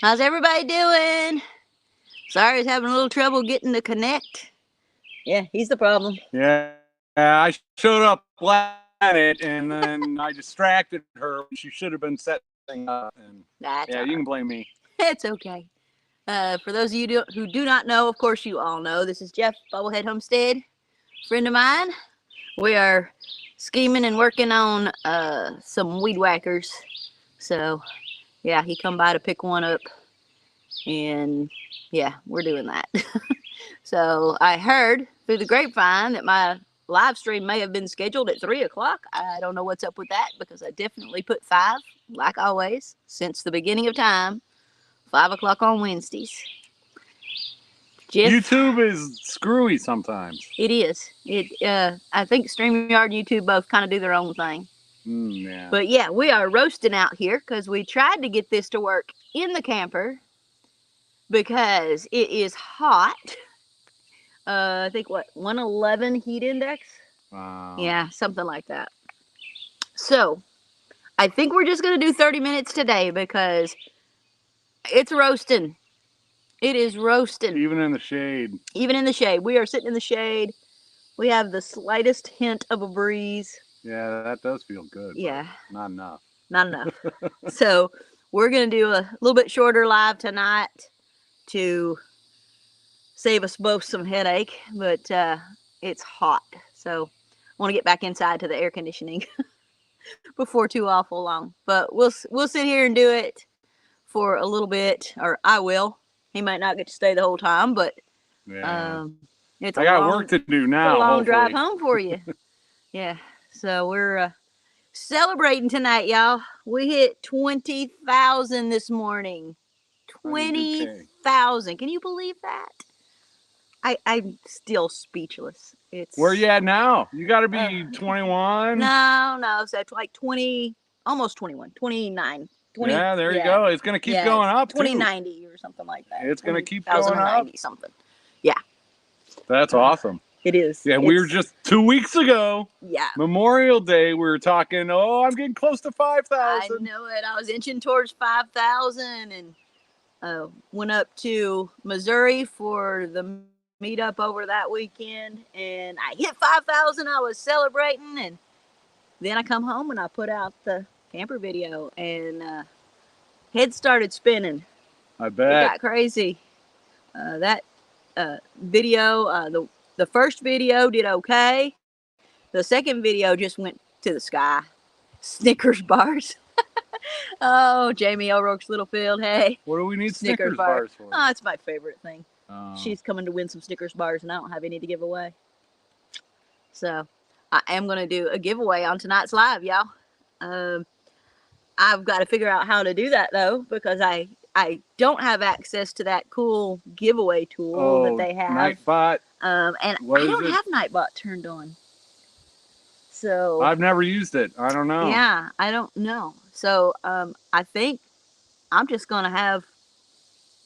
How's everybody doing? Sorry, I was having a little trouble getting to connect. Yeah, he's the problem. Yeah, I showed up late and then I distracted her. She should have been setting up. And That's yeah, all you can right. blame me. It's okay. For those of you who do not know, of course you all know, this is Jeff Bubblehead Homestead, friend of mine. We are scheming and working on some weed whackers. So yeah, he come by to pick one up, and yeah, we're doing that. So I heard through the grapevine that my live stream may have been scheduled at 3 o'clock. I don't know what's up with that because I definitely put 5, like always, since the beginning of time. 5 o'clock on Wednesdays. Jeff, YouTube is screwy sometimes. it is. I think StreamYard and YouTube both kind of do their own thing. Yeah. But yeah, we are roasting out here because we tried to get this to work in the camper because it is hot. I think 111 heat index. Wow. Yeah, something like that. So I think we're just gonna do 30 minutes today because it's roasting. It is roasting. Even in the shade. Even in the shade. We are sitting in the shade. We have the slightest hint of a breeze. Yeah, that does feel good. Yeah. Not enough. Not enough. So we're gonna do a little bit shorter live tonight to save us both some headache, but it's hot. So I want to get back inside to the air conditioning before too awful long. But we'll sit here and do it for a little bit, or I will. He might not get to stay the whole time, but yeah. it's I got work to do now. It's a long hopefully. drive home for you. Yeah. So we're celebrating tonight, y'all. We hit 20,000 this morning. 20,000. Can you believe that? I'm still speechless. It's Where you at now? You got to be 21. No. So it's like 20, almost 21, 29. 20, yeah, there you go. It's going to keep going up. 2090 or something like that. It's going to keep going up. Something. Yeah. That's awesome. It is. Yeah, we were just 2 weeks ago. Yeah. Memorial Day, we were talking, I'm getting close to 5,000. I know it. I was inching towards 5,000 and went up to Missouri for the meetup over that weekend, and I hit 5,000. I was celebrating, and then I come home and I put out the camper video, and head started spinning. I bet. It got crazy. That video, the first video did okay. The second video just went to the sky. Snickers bars. Oh, Jamie O'Rourke's Littlefield. Hey. What do we need Snickers bars for? Oh, it's my favorite thing. Oh. She's coming to win some Snickers bars, and I don't have any to give away. So I am going to do a giveaway on tonight's live, y'all. I've got to figure out how to do that, though, because I don't have access to that cool giveaway tool that they have. Nightbot. And I don't have Nightbot turned on. So I've never used it. I don't know. Yeah, I don't know. So I think I'm just going to have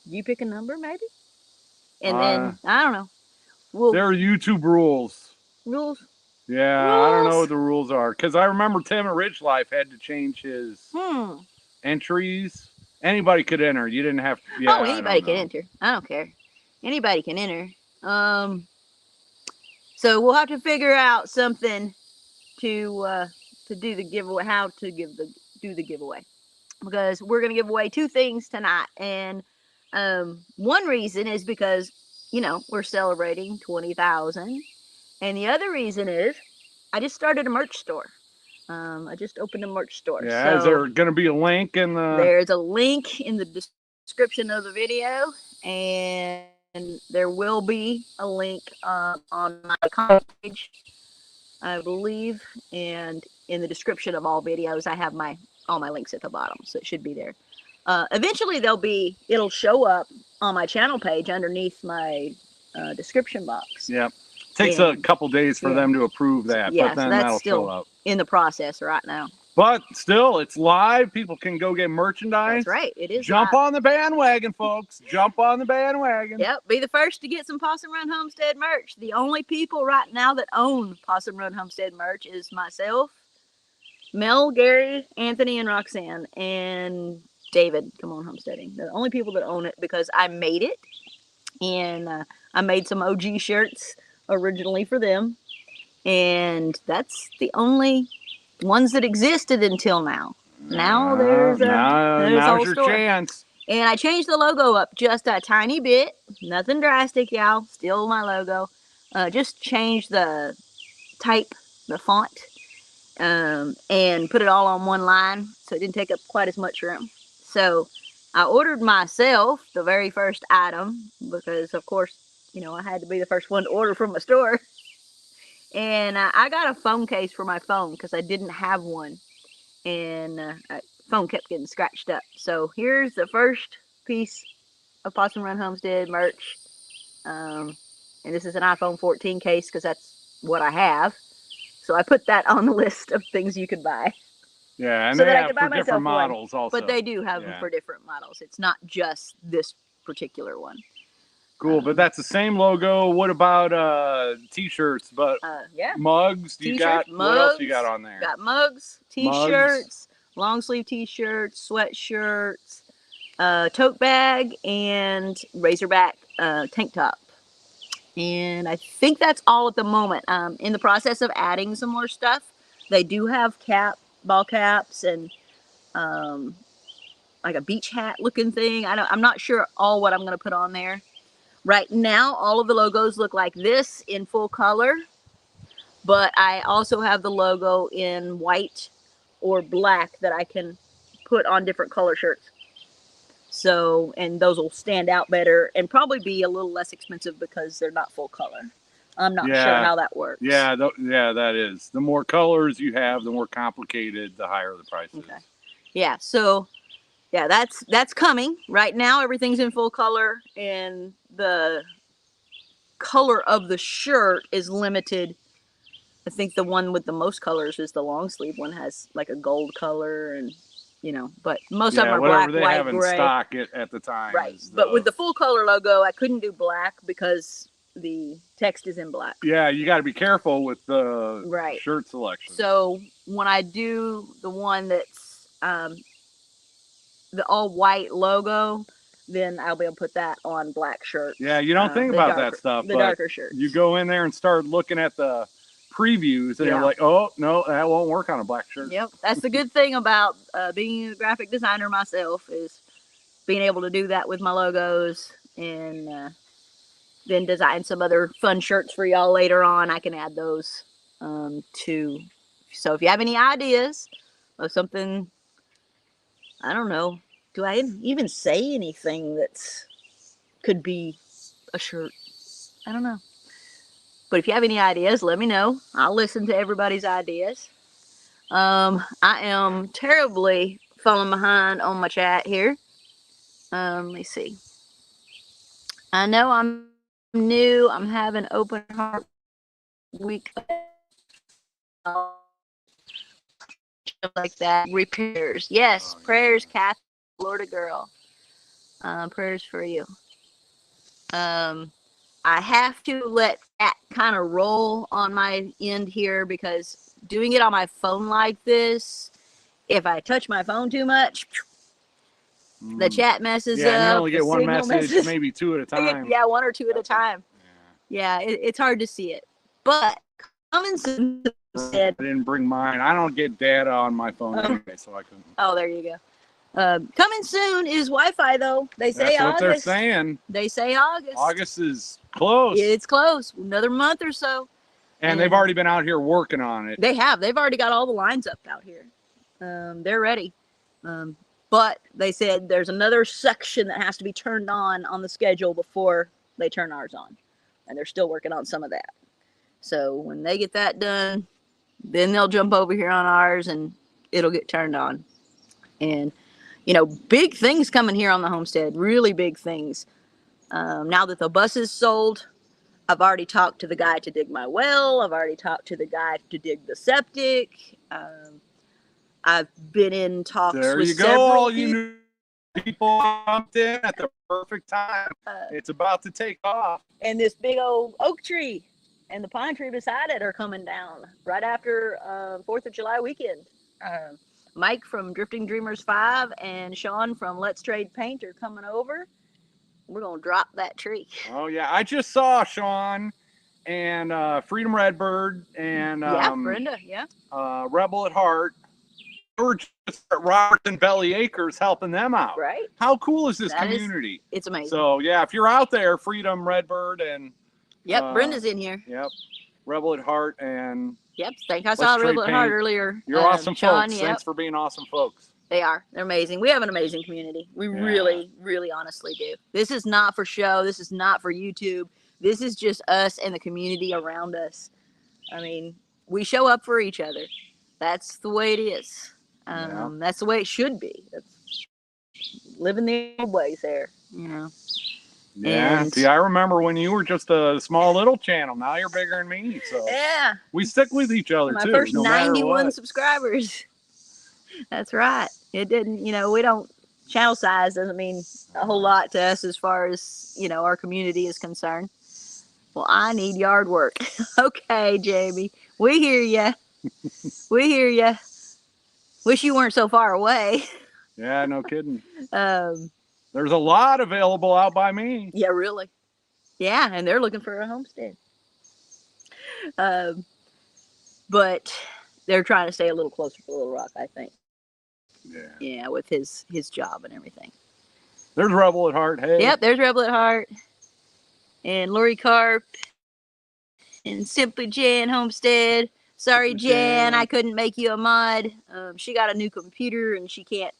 you pick a number, maybe? And then, I don't know. There are YouTube rules. Rules? Yeah, I don't know what the rules are. Because I remember Tim at Ridge Life had to change his entries. Anybody could enter. You didn't have to. Yeah, anybody can enter. I don't care. Anybody can enter. So we'll have to figure out something to do the giveaway, how to do the giveaway. Because we're going to give away 2 things tonight. And one reason is because, we're celebrating 20,000. And the other reason is I just started a merch store. I just opened a merch store. Yeah, so is there going to be a link in the... There's a link in the description of the video. And there will be a link on my comment page, I believe. And in the description of all videos, I have all my links at the bottom. So it should be there. Eventually, it'll show up on my channel page underneath my description box. Yep. Takes a couple days for them to approve that, but then that'll show up. In the process right now. But still, it's live. People can go get merchandise. That's right. It is Jump live. on the bandwagon, folks. Jump on the bandwagon. Yep. Be the first to get some Possum Run Homestead merch. The only people right now that own Possum Run Homestead merch is myself, Mel, Gary, Anthony, and Roxanne. And David, Come On Homesteading. They're the only people that own it because I made it. And I made some OG shirts originally for them. And that's the only ones that existed until now. Now there's a whole your store. chance. And I changed the logo up just a tiny bit. Nothing drastic, y'all. Still my logo. Just changed the type, the font, and put it all on one line so it didn't take up quite as much room. So I ordered myself the very first item because, of course, you know, I had to be the first one to order from a store. And I got a phone case for my phone because I didn't have one. And phone kept getting scratched up. So here's the first piece of Possum Run Homestead merch. And this is an iPhone 14 case because that's what I have. So I put that on the list of things you could buy. Yeah, and so they that I have could buy for different myself models one. also. But they do have them for different models. It's not just this particular one. Cool, but that's the same logo. What about t-shirts? But yeah, mugs? T-shirts, got mugs, what else you got on there? Got mugs, t-shirts, long sleeve t-shirts, sweatshirts, tote bag, and Razorback tank top. And I think that's all at the moment. In the process of adding some more stuff. They do have ball caps, and like a beach hat looking thing. I'm not sure all what I'm going to put on there. Right now, all of the logos look like this in full color, but I also have the logo in white or black that I can put on different color shirts. So, and those will stand out better and probably be a little less expensive because they're not full color. I'm not sure how that works. Yeah, that is. The more colors you have, the more complicated, the higher the price is. Okay. Yeah, so yeah, that's coming. Right now everything's in full color, and the color of the shirt is limited. I think the one with the most colors is the long sleeve one, has like a gold color, and you know, but most of them are black, they white, have in gray. stock at the time. Right. But with the full color logo, I couldn't do black because the text is in black. Yeah, you got to be careful with the shirt selection. So when I do the one that's the all white logo, then I'll be able to put that on black shirts. Yeah, you don't think about that stuff. The darker shirts. You go in there and start looking at the previews, and you're like, oh, no, that won't work on a black shirt. Yep. That's the good thing about being a graphic designer myself, is being able to do that with my logos, and then design some other fun shirts for y'all later on. I can add those too. So if you have any ideas of something, I don't know, do I even say anything that's could be a shirt? I don't know. But if you have any ideas, let me know. I'll listen to everybody's ideas. I am terribly falling behind on my chat here. Let me see. I know I'm new. I'm having open heart week. Like that. Repairs. Yes. Prayers, Kathy, Florida girl. Prayers for you. I have to let that kind of roll on my end here, because doing it on my phone like this, if I touch my phone too much, the chat messes up. Yeah, you only get one message, maybe two at a time. Yeah, one or two at a time. Yeah, it's hard to see it. But coming soon said, I didn't bring mine. I don't get data on my phone anyway, so I couldn't. Oh, there you go. Coming soon is Wi-Fi, though. They say That's August. what they're saying. They say August. August is close. It's close. Another month or so. And they've already been out here working on it. They have. They've already got all the lines up out here. They're ready. But they said there's another section that has to be turned on the schedule before they turn ours on. And they're still working on some of that. So when they get that done, then they'll jump over here on ours and it'll get turned on. And, you know, big things coming here on the homestead. Really big things. Now that the bus is sold, I've already talked to the guy to dig my well. I've already talked to the guy to dig the septic. I've been in talks with several people. There you go, all you new people jumped in at the perfect time. It's about to take off. And this big old oak tree and the pine tree beside it are coming down right after 4th of July weekend. Mike from Drifting Dreamers 5 and Sean from Let's Trade Paint are coming over. We're going to drop that tree. Oh, yeah. I just saw Sean and Freedom Redbird and Brenda, Rebel at Heart. We were just at Robertson Belly Acres helping them out. Right. How cool is this community? It's amazing. So, yeah, if you're out there, Freedom Redbird and... Yep, Brenda's in here. Yep. Rebel at Heart and... Yep, I saw Rebel at Heart earlier. You're awesome Sean, folks. Thanks for being awesome folks. They are. They're amazing. We have an amazing community. We really, really honestly do. This is not for show. This is not for YouTube. This is just us and the community around us. I mean, we show up for each other. That's the way it is. That's the way it should be. That's living the old ways there, you know. Yeah. And see, I remember when you were just a small little channel. Now you're bigger than me. So yeah, we stick with each other my too. first no 91 subscribers. That's right. It didn't, we don't, channel size doesn't mean a whole lot to us as far as, our community is concerned. Well, I need yard work. Okay, Jamie, we hear ya. We hear ya. Wish you weren't so far away. Yeah, no kidding. There's a lot available out by me. Yeah, really. Yeah, and they're looking for a homestead. But they're trying to stay a little closer to Little Rock, I think. Yeah. Yeah, with his job and everything. There's Rebel at Heart. Hey. Yep, there's Rebel at Heart. And Lori Carp. And Simply Jan Homestead. Sorry, Jan, I couldn't make you a mod. She got a new computer and she can't,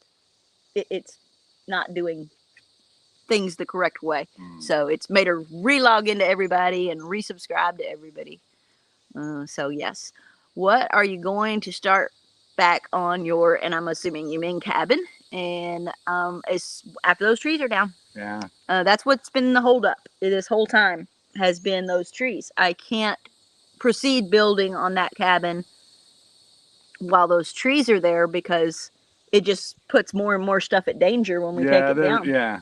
it's not doing things the correct way. So it's made her relog into everybody and resubscribe to everybody. So yes. What are you going to start back on your, and I'm assuming you mean cabin, and it's after those trees are down. Yeah. That's what's been the holdup this whole time, has been those trees. I can't proceed building on that cabin while those trees are there because it just puts more and more stuff at danger when we take it down. Yeah.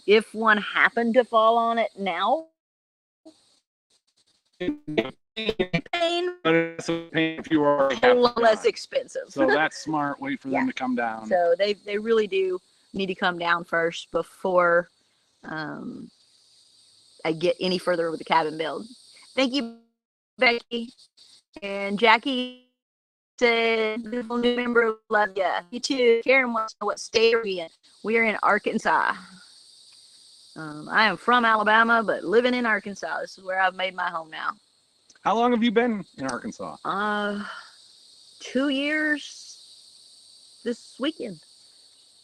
If one happened to fall on it now, pain, but it's a pain if you are a lot less expensive. So that's smart. Wait for them to come down. So they really do need to come down first before I get any further with the cabin build. Thank you, Becky. And Jackie said, beautiful new member, love ya. You too. Karen wants to know what state are we in. We are in Arkansas. I am from Alabama, but living in Arkansas. This is where I've made my home now. How long have you been in Arkansas? 2 years this weekend.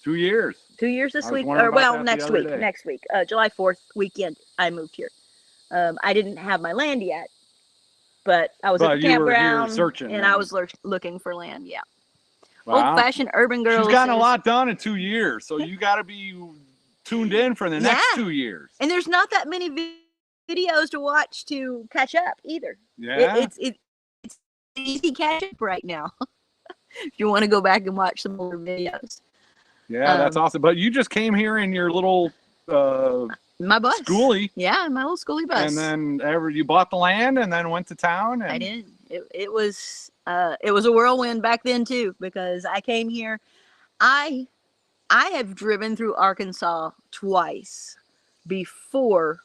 2 years. 2 years this week. Or, well, next week. Next week. July 4th weekend, I moved here. I didn't have my land yet, but I was at the campground searching, and I was looking for land. Yeah. Wow. Old-fashioned urban girl. She's gotten a lot done in 2 years, so you got to be tuned in for the next 2 years. And there's not that many videos to watch to catch up either. Yeah. It's easy catch up right now. If you want to go back and watch some older videos. Yeah, that's awesome. But you just came here in your little my bus. Schoolie. Yeah, my little schoolie bus. And then you bought the land and then went to town. And... I did. It was a whirlwind back then too, because I came here. I have driven through Arkansas twice before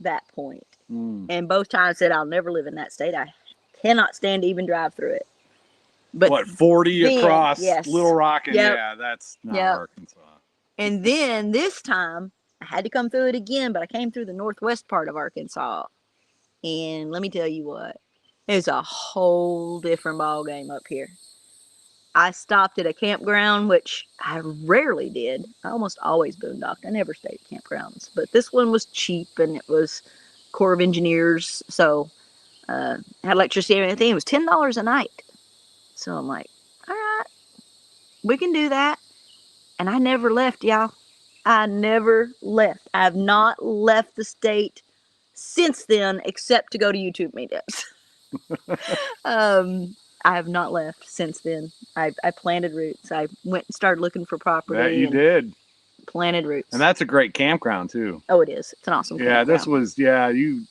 that point. And both times said I'll never live in that state. I cannot stand to even drive through it. But what, 40 across Little Rock? And yeah, that's not Arkansas. And then this time I had to come through it again, but I came through the northwest part of Arkansas. And let me tell you what, it's a whole different ball game up here. I stopped at a campground, which I rarely did. I almost always boondocked. I never stayed at campgrounds. But this one was cheap, and it was Corps of Engineers. So had electricity and everything. It was $10 a night. So I'm like, all right, we can do that. And I never left, y'all. I never left. I have not left the state since then, except to go to YouTube meetups. I have not left since then. I planted roots. I went and started looking for property. Yeah, you did. Planted roots. And that's a great campground too. Oh, it is. It's an awesome campground. This was, Who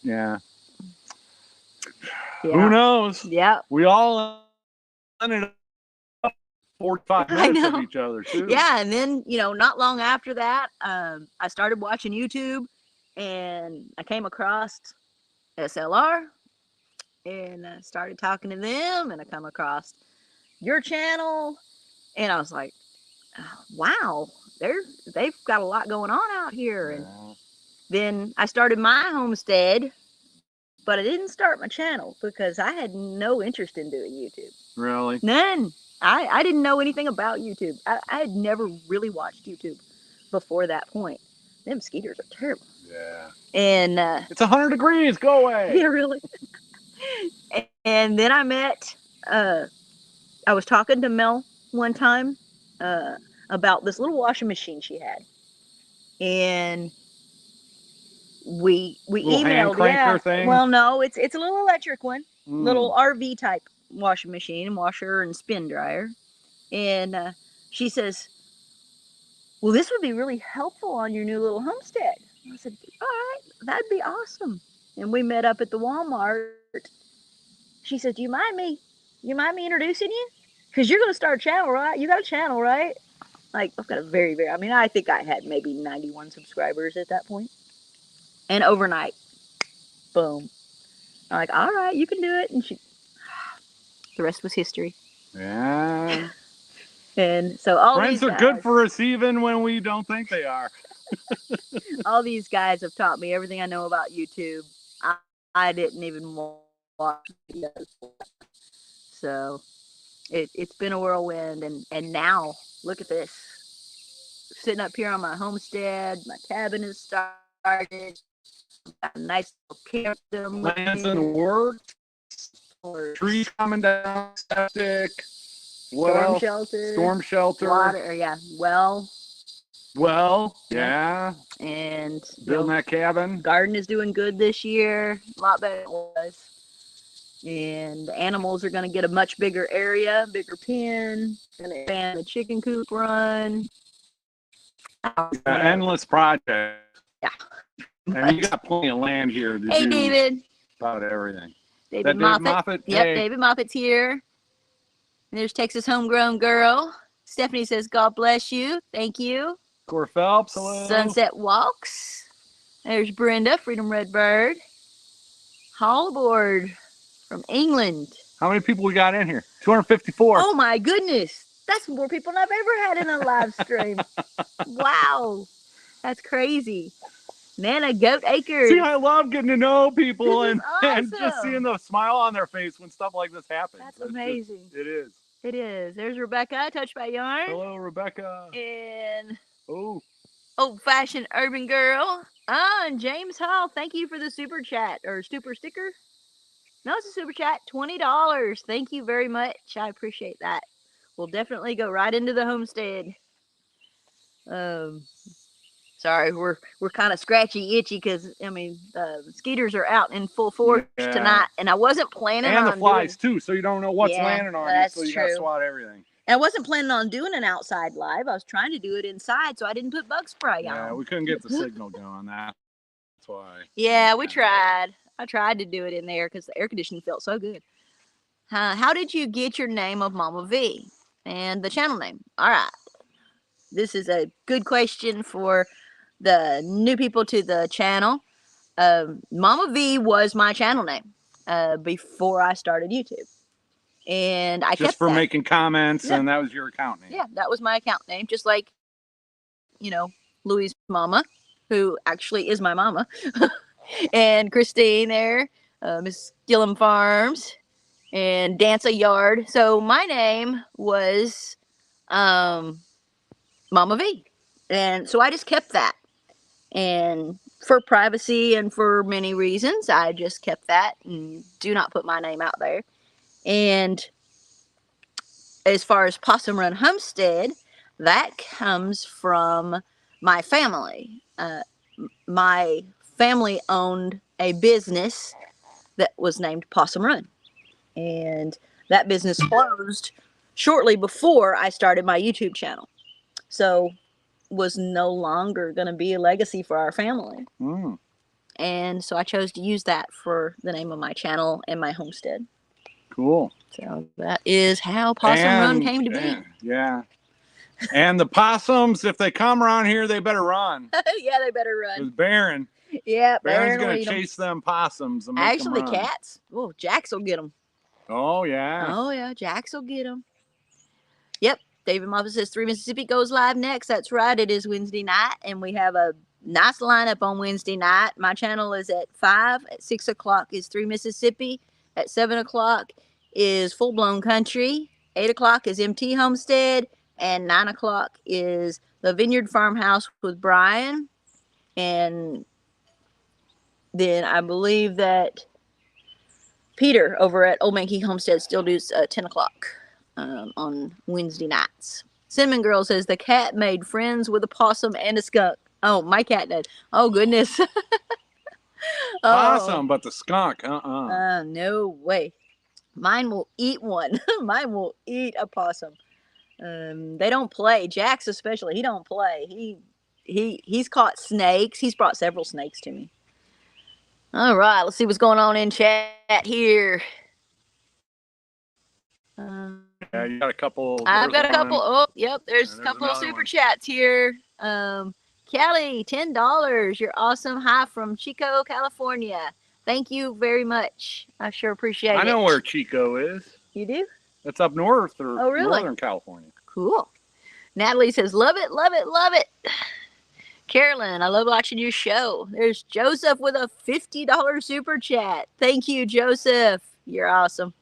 knows? Yeah. We all ended up 45 I minutes of know. each other too. Yeah, and then, you know, not long after that, I started watching YouTube, and I came across SLR, and I started talking to them, and I come across your channel, and I was like, oh, wow, they've got a lot going on out here. And then I started my homestead, but I didn't start my channel because I had no interest in doing YouTube. Really? None. I didn't know anything about YouTube. I had never really watched YouTube before that point. Them skeeters are terrible. Yeah. And it's 100 degrees. Go away. Yeah, really. And then I met. I was talking to Mel one time about this little washing machine she had, and we little emailed. hand cranker thing? Well, no, it's a little electric one, little RV type washing machine, washer and spin dryer. And she says, well, this would be really helpful on your new little homestead. I said, all right, that'd be awesome. And we met up at the Walmart. She said, you mind me introducing you? Because you're going to start a channel, right? You got a channel, right? Like, I've got a very, I mean, I think I had maybe 91 subscribers at that point. And overnight, boom. I'm like, all right, you can do it. And the rest was history. Yeah. And so all friends these are good for us even when we don't think they are. All these guys have taught me everything I know about YouTube. I didn't even watch videos. So it's been a whirlwind, and now look at this. Sitting up here on my homestead, my cabin is started. Got a nice little camp. Plans in the works. Trees coming down. Septic. Storm shelter. Storm shelter. Water. Yeah. Well. Yeah. And building that cabin. Garden is doing good this year. A lot better than it was. And the animals are going to get a much bigger area, bigger pen. Going to expand the chicken coop run. Endless project. Yeah. And you got plenty of land here to hey, do David. About everything. David Moffat. Yep, hey. David Moffat's here. And there's Texas Homegrown Girl. Stephanie says, God bless you. Thank you. Cor Phelps, hello. Sunset Walks. There's Brenda, Freedom Redbird. Hallboard from England. How many people we got in here? 254. Oh my goodness. That's more people than I've ever had in a live stream. Wow. That's crazy. Nana Goat Acres. See, I love getting to know people and awesome. just seeing the smile on their face when stuff like this happens. That's amazing. It is. It is. There's Rebecca, Touched by Yarn. Hello, Rebecca. And Old Fashioned Urban Girl. And James Hall, thank you for the super chat or super sticker. No, it's a super chat. $20. Thank you very much. I appreciate that. We'll definitely go right into the homestead. Sorry, we're kind of scratchy, itchy because I mean the mosquitoes are out in full force tonight, and I wasn't planning on the flies too, so you don't know what's landing on you, so you gotta swat everything. And I wasn't planning on doing an outside live. I was trying to do it inside, so I didn't put bug spray on. Yeah, we couldn't get the signal going. That's why. Yeah, we tried. I tried to do it in there because the air conditioning felt so good. How did you get your name of Mama V and the channel name? All right, this is a good question for the new people to the channel. Mama V was my channel name before I started YouTube, and I kept for that. Making comments, and that was your account name. Yeah, that was my account name, just like Louie's mama, who actually is my mama, and Christine there, Miss Gillum Farms, and Danza Yard. So my name was Mama V, and so I just kept that. And for privacy and for many reasons, I just kept that and do not put my name out there. And as far as Possum Run Homestead, that comes from my family. My family owned a business that was named Possum Run. And that business closed shortly before I started my YouTube channel. So was no longer going to be a legacy for our family. And so I chose to use that for the name of my channel and my homestead. Cool. So that is how Possum Run came to be. Yeah. And the possums, if they come around here, they better run. Yeah, they better run. Because Baron. Yeah, Baron's going to chase them possums and make them run. Actually, cats. Oh, Jax will get them. Oh, yeah. Oh, yeah. Jax will get them. Yep. David Moffat says 3 Mississippi goes live next. That's right. It is Wednesday night, and we have a nice lineup on Wednesday night. My channel is at 5. At 6 o'clock is 3 Mississippi. At 7 o'clock is Full Blown Country. 8 o'clock is MT Homestead. And 9 o'clock is the Vineyard Farmhouse with Brian. And then I believe that Peter over at Old Mankey Homestead still does 10 o'clock on Wednesday nights. Cinnamon Girl says the cat made friends with a possum and a skunk. Oh, my cat did. Oh, goodness. Possum, but the skunk, no way. Mine will eat one. Mine will eat a possum. They don't play. Jax especially, he don't play. He's caught snakes. He's brought several snakes to me. All right, let's see what's going on in chat here. Yeah, you got a couple. I've got a couple. Oh, yep, there's a couple of super chats here. Kelly, $10. You're awesome. Hi from Chico, California. Thank you very much. I sure appreciate it. I know where Chico is. You do? It's up north or really? Northern California. Cool. Natalie says, love it, love it, love it. Carolyn, I love watching your show. There's Joseph with a $50 super chat. Thank you, Joseph. You're awesome.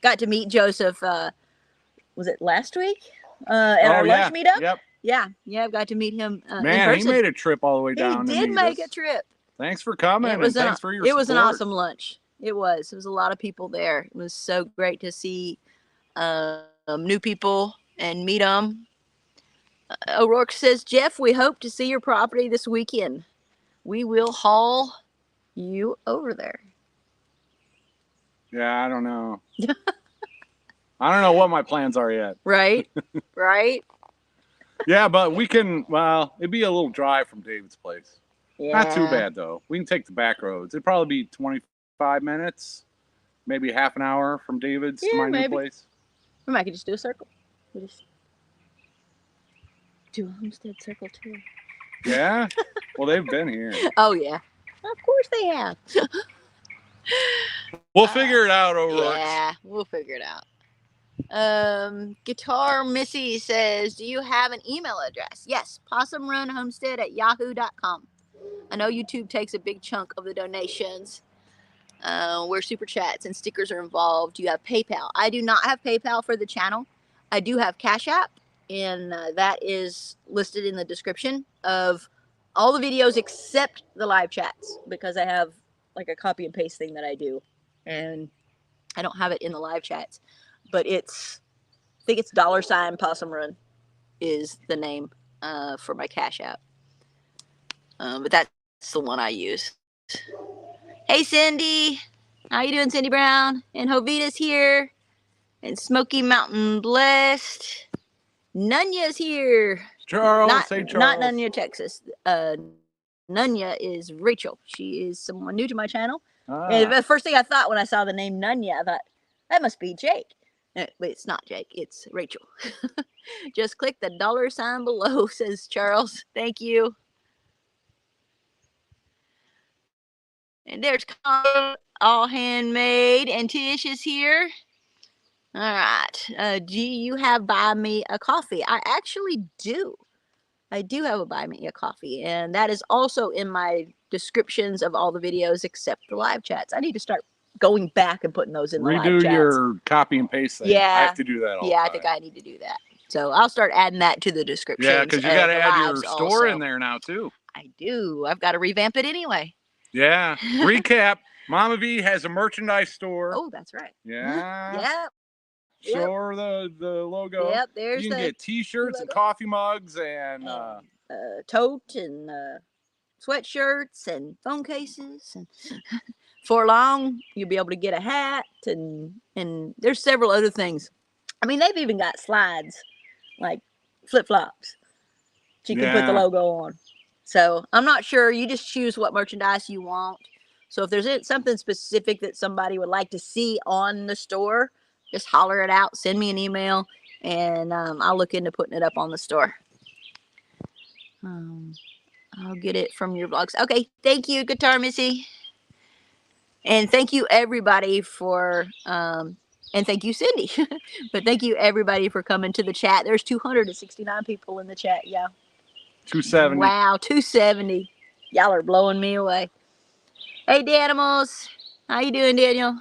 Got to meet Joseph, was it last week? At our lunch meetup? Yep. Yeah, I've got to meet him in Man, person. he made a trip all the way down. He did make a trip. Thanks for coming, and thanks for your support. It was an awesome lunch. It was. There was a lot of people there. It was so great to see new people and meet them. O'Rourke says, Jeff, we hope to see your property this weekend. We will haul you over there. Yeah, I don't know. I don't know what my plans are yet. Right, right. Yeah, but we can, well, it'd be a little drive from David's place. Yeah. Not too bad, though. We can take the back roads. It'd probably be 25 minutes, maybe half an hour from David's to my new place. We might just do a circle. We just do a homestead circle, too. Yeah? Well, they've been here. Oh, yeah. Of course they have. We'll figure it out, O'Rourke. Yeah, we'll figure it out. Guitar Missy says, do you have an email address? Yes, possumrunhomestead@yahoo.com. I know YouTube takes a big chunk of the donations where super chats and stickers are involved. You have PayPal. I do not have PayPal for the channel. I do have Cash App, and that is listed in the description of all the videos except the live chats, because I have like a copy and paste thing that I do, and I don't have it in the live chats. But I think it's $ Possum Run is the name for my Cash App. But that's the one I use. Hey, Cindy. How you doing, Cindy Brown? And Jovita's here. And Smoky Mountain Blessed. Nunya's here. Charles, say Charles. Not Nunya, Texas. Nunya is Rachel. She is someone new to my channel. And the first thing I thought when I saw the name Nunya, I thought, that must be Jake. But it's not Jake, it's Rachel. Just click the $ below, says Charles. Thank you. And there's all handmade, and Tish is here. All right. Do you have Buy Me a Coffee? I actually do. I do have a Buy Me a Coffee, and that is also in my descriptions of all the videos except the live chats. I need to start going back and putting those in the live chats. Redo your copy and paste thing. Yeah. I have to do that all the time. I think I need to do that. So I'll start adding that to the description. Yeah, because you got to add your store in there now, too. I do. I've got to revamp it anyway. Yeah. Recap. Mama V has a merchandise store. Oh, that's right. Yeah. Yep. Show her the logo. Yep, there's you can get T-shirts and coffee mugs and tote and sweatshirts and phone cases. And for long, you'll be able to get a hat and there's several other things. I mean, they've even got slides like flip-flops. You can put the logo on. So I'm not sure. You just choose what merchandise you want. So if there's something specific that somebody would like to see on the store, just holler it out, send me an email, and I'll look into putting it up on the store. I'll get it from your vlogs. Okay, thank you, Guitar Missy. And thank you everybody for and thank you, Cindy. But thank you everybody for coming to the chat. There's 269 people in the chat, yeah. 270. Wow, 270. Y'all are blowing me away. Hey, Danimals. How you doing, Daniel?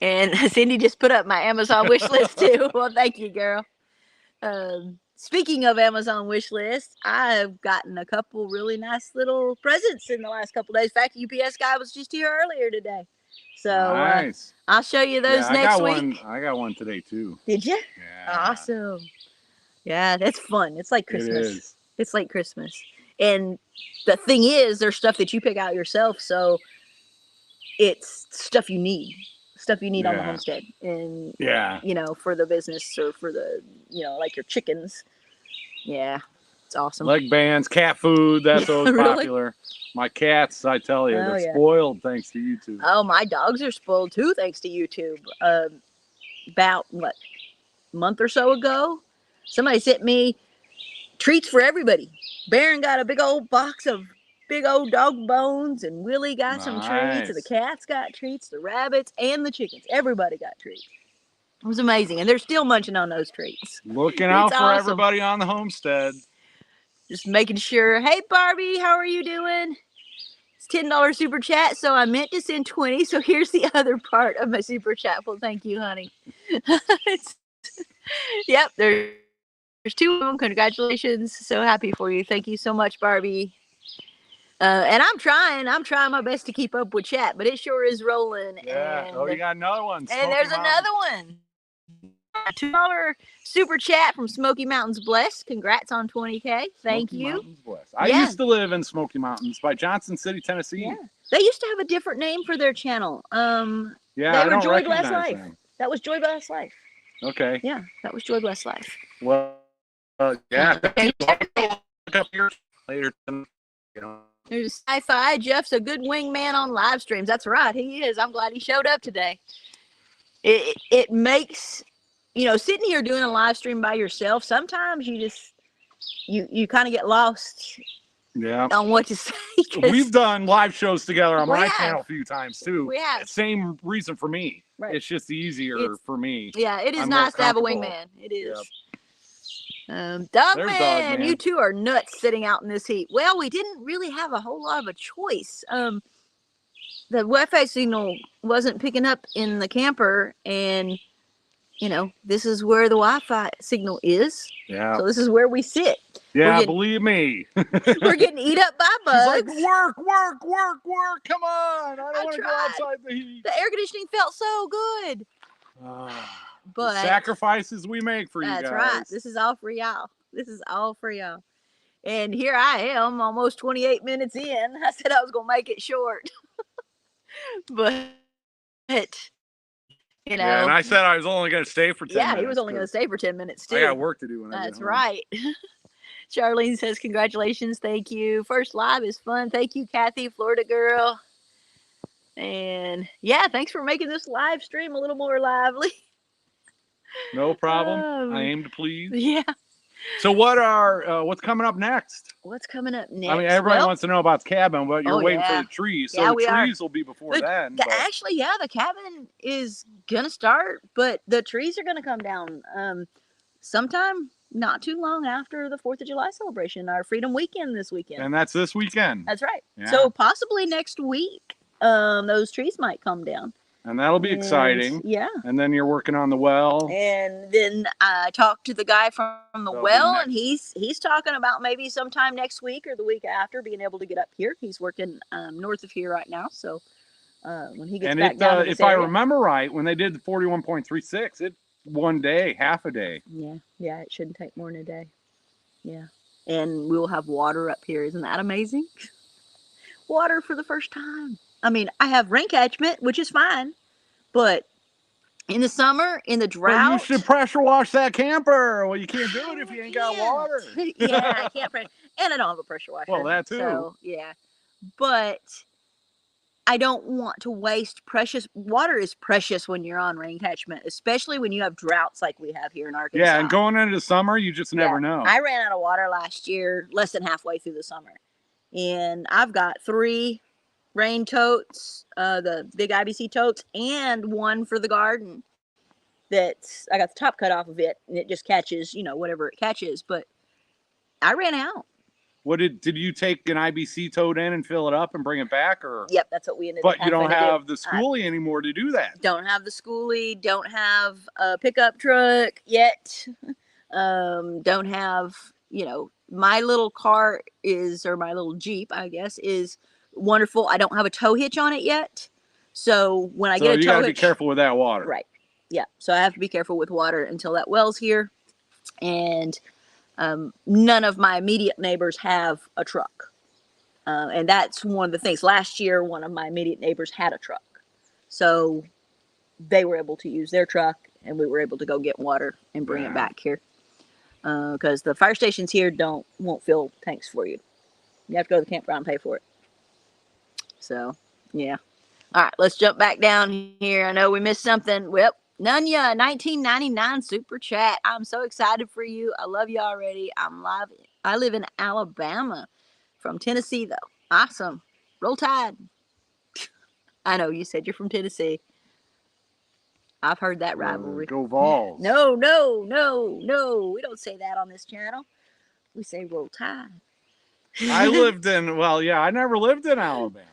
And Cindy just put up my Amazon wish list too. Well, thank you, girl. Speaking of Amazon wish list, I've gotten a couple really nice little presents in the last couple days. In fact, UPS guy was just here earlier today. So Nice. I'll show you those next week. I got one today too. Did you? Yeah. Awesome. Yeah, that's fun. It's like Christmas. It is. It's like Christmas. And the thing is, there's stuff that you pick out yourself, so it's stuff you need. Stuff you need on the homestead. And you know, for the business or for the, you know, like your chickens. Yeah. It's awesome. Leg bands, cat food, that's always Really? popular. My cats, I tell you, they're spoiled thanks to YouTube. Oh, my dogs are spoiled too thanks to YouTube. About what, a month or so ago, somebody sent me treats for everybody. Baron got a big old box of big old dog bones, and Willie got some treats, and the cats got treats, the rabbits and the chickens. Everybody got treats. It was amazing, and they're still munching on those treats. Looking out for everybody on the homestead. Just making sure. Hey, Barbie, how are you doing? It's $10 super chat, so I meant to send 20. So here's the other part of my super chat. Well, thank you, honey. Yep, there's 2 of them. Congratulations. So happy for you. Thank you so much, Barbie. And I'm trying my best to keep up with chat, but it sure is rolling. Yeah. And, you got another one. And there's another one. $2 super chat from Smoky Mountains Blessed. Congrats on 20K. Thank you. I used to live in Smoky Mountains by Johnson City, Tennessee. Yeah. They used to have a different name for their channel. Yeah, they were Joy Blessed Life. That was Joy Blessed Life. Okay. Yeah, that was Joy Blessed Life. Well, yeah. Later, you know. There's Sci-Fi. Jeff's a good wingman on live streams. That's right, he is. I'm glad he showed up today. It makes, you know, sitting here doing a live stream by yourself, sometimes you just you kind of get lost on what to say. We've done live shows together on my channel a few times too. We have. Same reason for me. Right. It's just easier for me. Yeah, it is nice to have a wingman. It is. Yep. Dogman, you two are nuts sitting out in this heat. Well, we didn't really have a whole lot of a choice. The Wi-Fi signal wasn't picking up in the camper, and you know, this is where the Wi-Fi signal is. Yeah. So this is where we sit. Yeah, believe me. We're getting eat up by bugs. She's like, work. Come on. I don't want to go outside the heat. The air conditioning felt so good. But the sacrifices we make for you guys. That's right. This is all for y'all. And here I am, almost 28 minutes in. I said I was going to make it short. But, you know. Yeah, and I said I was only going to stay for 10 minutes. Yeah, he was only going to stay for 10 minutes, too. I got work to do when I get home. That's right. Charlene says, congratulations. Thank you. First live is fun. Thank you, Kathy, Florida girl. And, yeah, thanks for making this live stream a little more lively. No problem. I aim to please. Yeah. So what's coming up next? What's coming up next? I mean, everybody wants to know about the cabin, but you're waiting for the trees. So the trees will be before then. Actually, the cabin is gonna start, but the trees are gonna come down sometime not too long after the 4th of July celebration, our Freedom Weekend this weekend. And that's this weekend. That's right. Yeah. So possibly next week, those trees might come down. And that'll be exciting. Yeah. And then you're working on the well. And then I talked to the guy from the well, and he's talking about maybe sometime next week or the week after being able to get up here. He's working north of here right now. So when he gets back down to this if I remember right, when they did the 41.36, it one day, half a day. Yeah, it shouldn't take more than a day. Yeah. And we'll have water up here. Isn't that amazing? Water for the first time. I mean, I have rain catchment, which is fine, but in the summer, in the drought... Well, you should pressure wash that camper. Well, you can't do it if you ain't got water. Yeah, I can't pressure... And I don't have a pressure washer. Well, that too. So, yeah. But I don't want to waste precious water. Is precious when you're on rain catchment, especially when you have droughts like we have here in Arkansas. Yeah, and going into summer, you just never know. I ran out of water last year, less than halfway through the summer, and I've got 3 rain totes, the big IBC totes, and one for the garden. That's I got the top cut off of it, and it just catches, whatever it catches. But I ran out. What did you take an IBC tote in and fill it up and bring it back, or? Yep, that's what we ended But up. you don't have do. the schoolie anymore to do that. Don't have the schoolie. Don't have a pickup truck yet. Don't have, my little car or my little Jeep, I guess, is wonderful. I don't have a tow hitch on it yet. So when I get a tow hitch. You got to be careful with that water. Right. Yeah. So I have to be careful with water until that well's here. And none of my immediate neighbors have a truck. And that's one of the things. Last year, one of my immediate neighbors had a truck. So they were able to use their truck, and we were able to go get water and bring it back here. Because the fire stations here won't fill tanks for you. You have to go to the campground and pay for it. So, yeah. All right, let's jump back down here. I know we missed something. Well, Nunya, 1999 super chat. I'm so excited for you. I love you already. I live in Alabama. From Tennessee, though. Awesome. Roll Tide. I know you said you're from Tennessee. I've heard that rivalry. Go Vols. No. We don't say that on this channel. We say Roll Tide. I never lived in Alabama.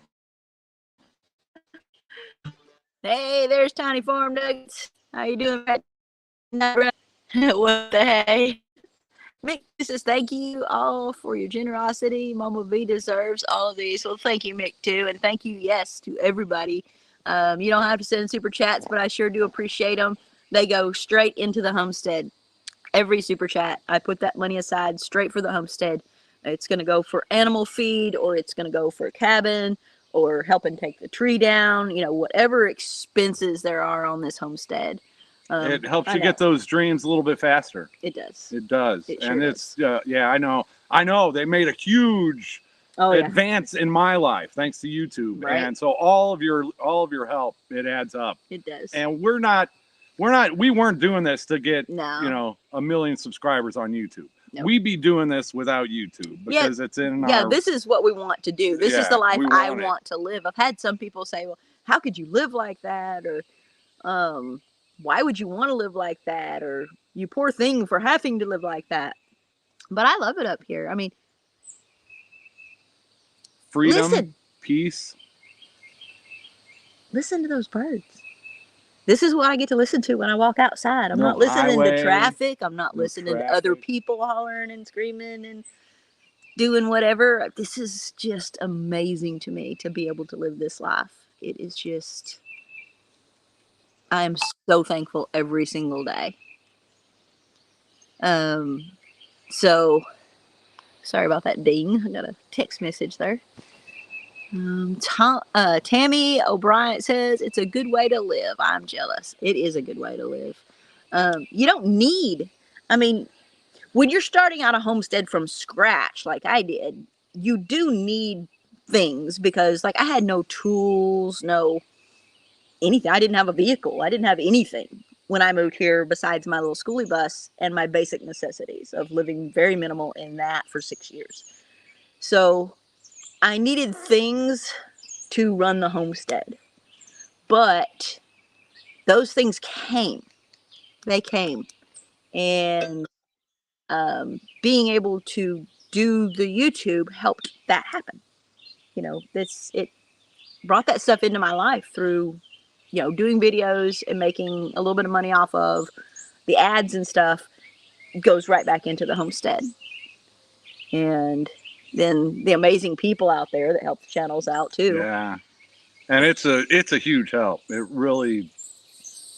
Hey, there's Tiny Farm Nuggets. How you doing? What the hey? Mick says, thank you all for your generosity. Mama V deserves all of these. Well, thank you, Mick, too. And thank you, yes, to everybody. You don't have to send super chats, but I sure do appreciate them. They go straight into the homestead. Every super chat, I put that money aside straight for the homestead. It's going to go for animal feed, or it's going to go for a cabin, or helping take the tree down, whatever expenses there are on this homestead. It helps you get those dreams a little bit faster. It does. It does. It sure and does. It's, I know. They made a huge advance in my life thanks to YouTube. Right. And so all of your help, it adds up. It does. And we weren't doing this to get, No. 1 million subscribers on YouTube. Nope. We'd be doing this without YouTube because it's in our... this is what we want to do. This is the life I want want to live. I've had some people say, well, how could you live like that? Or, why would you want to live like that? Or you poor thing for having to live like that. But I love it up here. I mean, freedom, peace. Listen to those birds. This is what I get to listen to when I walk outside. I'm not listening to traffic. I'm not listening to other people hollering and screaming and doing whatever. This is just amazing to me to be able to live this life. It is just, I am so thankful every single day. So sorry about that ding. I got a text message there. Tammy O'Brien says it's a good way to live. I'm jealous. It is a good way to live. You don't need, when you're starting out a homestead from scratch, like I did, you do need things because I had no tools, no anything. I didn't have a vehicle. I didn't have anything when I moved here besides my little schoolie bus and my basic necessities of living very minimal in that for 6 years. So I needed things to run the homestead, but those things came. They came. And being able to do the YouTube helped that happen. It brought that stuff into my life through, doing videos and making a little bit of money off of the ads and stuff goes right back into the homestead. And then the amazing people out there that help the channels out too. Yeah. And it's a huge help. It really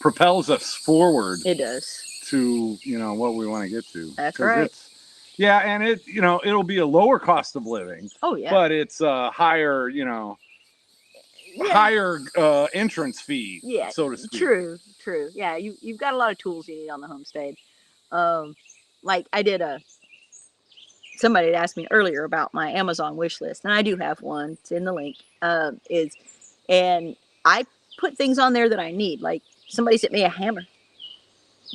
propels us forward. It does. To, what we want to get to. That's right. And it'll be a lower cost of living. Oh yeah. But it's a higher, higher entrance fee, so to speak. True. Yeah, you've got a lot of tools you need on the homestead. Like I did somebody had asked me earlier about my Amazon wish list, and I do have one. It's in the link. Is And I put things on there that I need. Like somebody sent me a hammer.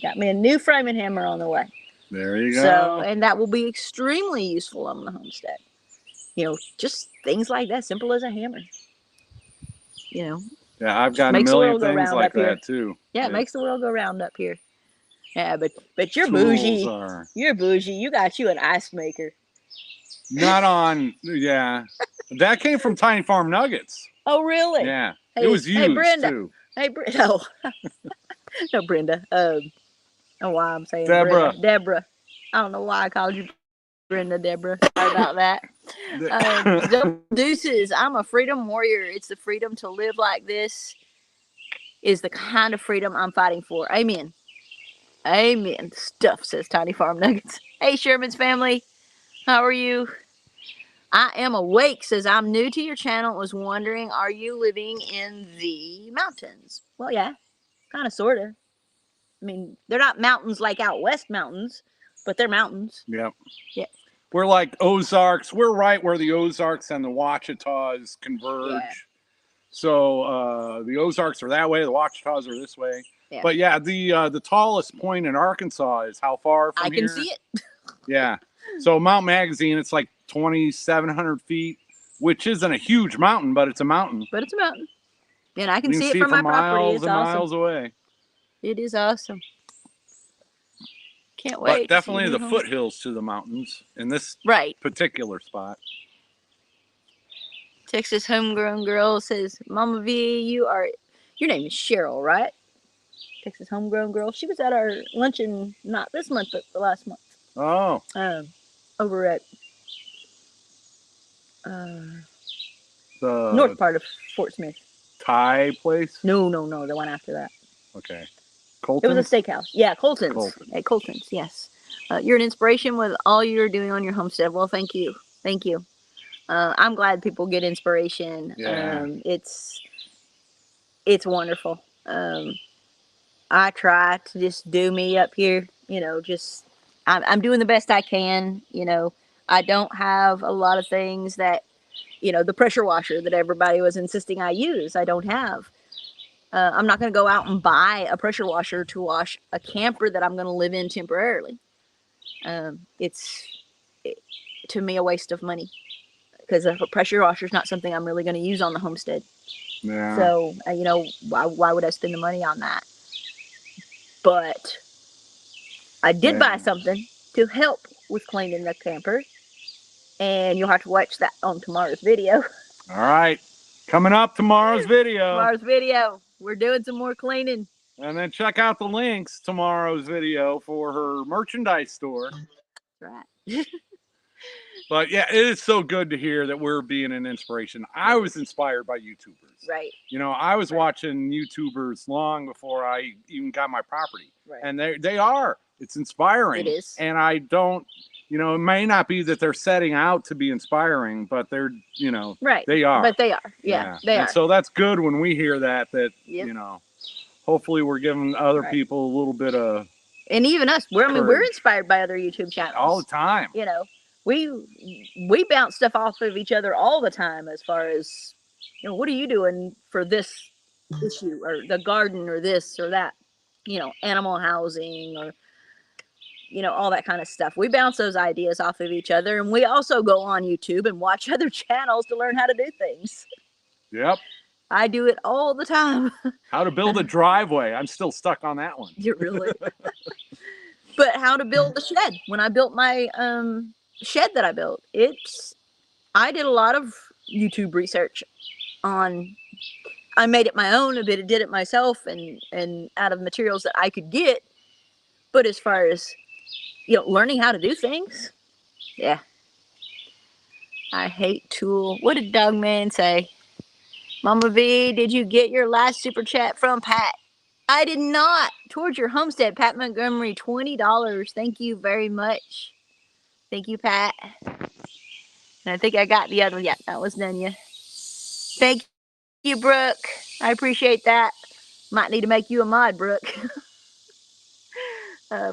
Got me a new framing hammer on the way. There you go. So, and that will be extremely useful on the homestead. You know, just things like that, simple as a hammer. You know. Yeah, I've got a million things like that too. Yeah, it makes the world go round up here. Yeah, but you're Tools bougie. Are... You're bougie. You got you an ice maker. Not on, yeah. That came from Tiny Farm Nuggets. Oh, really? Yeah. Hey, it was used, hey, Brenda. too. Hey, Brenda. Oh. No, Brenda. I don't know why I'm saying Deborah. Brenda. Deborah. I don't know why I called you Brenda, Deborah. Sorry about that. Deuces. I'm a freedom warrior. It's the freedom to live like this is the kind of freedom I'm fighting for. Amen. Amen. Stuff, says Tiny Farm Nuggets. Hey, Sherman's family. How are you? I am awake, says I'm new to your channel. Was wondering, are you living in the mountains? Well, yeah, kind of, sort of. I mean, they're not mountains like out west mountains, but they're mountains. Yep. Yeah. We're like Ozarks. We're right where the Ozarks and the Ouachitas converge. Yeah. So the Ozarks are that way. The Ouachitas are this way. Yeah. But yeah, the tallest point in Arkansas is how far from here? I can see it. Yeah. So Mount Magazine, it's like 2,700 feet, which isn't a huge mountain, but it's a mountain. But it's a mountain. And I can You see it from my property. miles It's and awesome. miles away. It is awesome. Can't wait. But definitely the foothills to the mountains in this particular spot. Texas Homegrown Girl says, Mama V, your name is Cheryl, right? Texas Homegrown Girl. She was at our luncheon, not this month, but the last month. Oh. Over at the north part of Fort Smith. Thai place? No, the one after that. Okay. Colton's? It was a steakhouse. Yeah, Colton's. At Colton's, yes. You're an inspiration with all you're doing on your homestead. Well, thank you. Thank you. I'm glad people get inspiration. Yeah. It's wonderful. I try to just do me up here, just I'm doing the best I can. I don't have a lot of things that, the pressure washer that everybody was insisting I use, I don't have. I'm not going to go out and buy a pressure washer to wash a camper that I'm going to live in temporarily. It's to me a waste of money because a pressure washer is not something I'm really going to use on the homestead. Yeah. So, why would I spend the money on that? But I did buy something to help with cleaning the camper. And you'll have to watch that on tomorrow's video. All right. Coming up tomorrow's video. We're doing some more cleaning. And then check out the links tomorrow's video for her merchandise store. That's right. But yeah, it is so good to hear that we're being an inspiration. I was inspired by YouTubers. Right. I was watching YouTubers long before I even got my property. Right. And they are. It's inspiring. It is. And I don't, it may not be that they're setting out to be inspiring, but they're, right. They are. But they are. Yeah. They are. So that's good when we hear that, hopefully we're giving other people a little bit of. And even us, we're inspired by other YouTube channels. All the time. We bounce stuff off of each other all the time as far as, what are you doing for this issue or the garden or this or that, animal housing or, all that kind of stuff. We bounce those ideas off of each other. And we also go on YouTube and watch other channels to learn how to do things. Yep. I do it all the time. How to build a driveway. I'm still stuck on that one. You're really. But how to build the shed. When I built my shed that I built, I did a lot of YouTube research on. I made it my own a bit, did it myself, and out of materials that I could get. But as far as learning how to do things, yeah. I hate Tool. What did Dogman say? Mama V, did you get your last super chat from Pat? I did not. Towards your homestead, Pat Montgomery, $20. Thank you very much. Thank you, Pat. And I think I got the other one. Yeah, that was Nunya. Thank you, Brooke. I appreciate that. Might need to make you a mod, Brooke.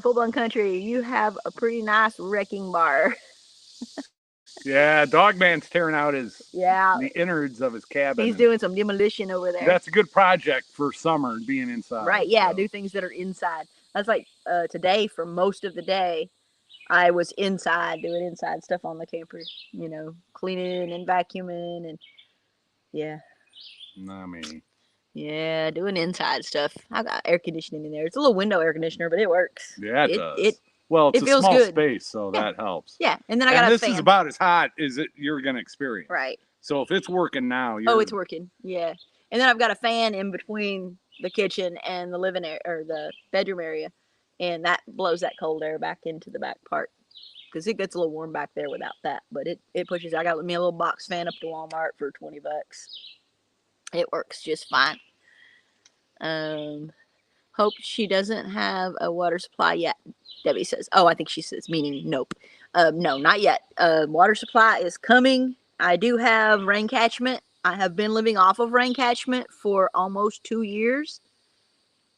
Full Blown Country, you have a pretty nice wrecking bar. Yeah, Dogman's tearing out Yeah, the innards of his cabin. he's doing some demolition over there. That's a good project for summer, being inside. Right, yeah, so. do things that are inside. That's like today, for most of the day, I was inside doing inside stuff on the camper, you know, cleaning and vacuuming and yeah. Not me. Yeah, doing inside stuff. I got air conditioning in there. It's a little window air conditioner, but it works. Yeah, it does. Well, it's it a feels small good. space, so Yeah. that helps. Yeah, and then I got and a this fan. is about as hot as you're going to experience. Right. So if it's working now, Oh, it's working. Yeah. And then I've got a fan in between the kitchen and the living area or the bedroom area, and that blows that cold air back into the back part because it gets a little warm back there without that. But it pushes. I got me a little box fan up to Walmart for $20. It works just fine. Hope she doesn't have a water supply yet. Debbie says. Oh, I think she says meaning nope. No, not yet. Water supply is coming. I do have rain catchment. I have been living off of rain catchment for almost 2 years.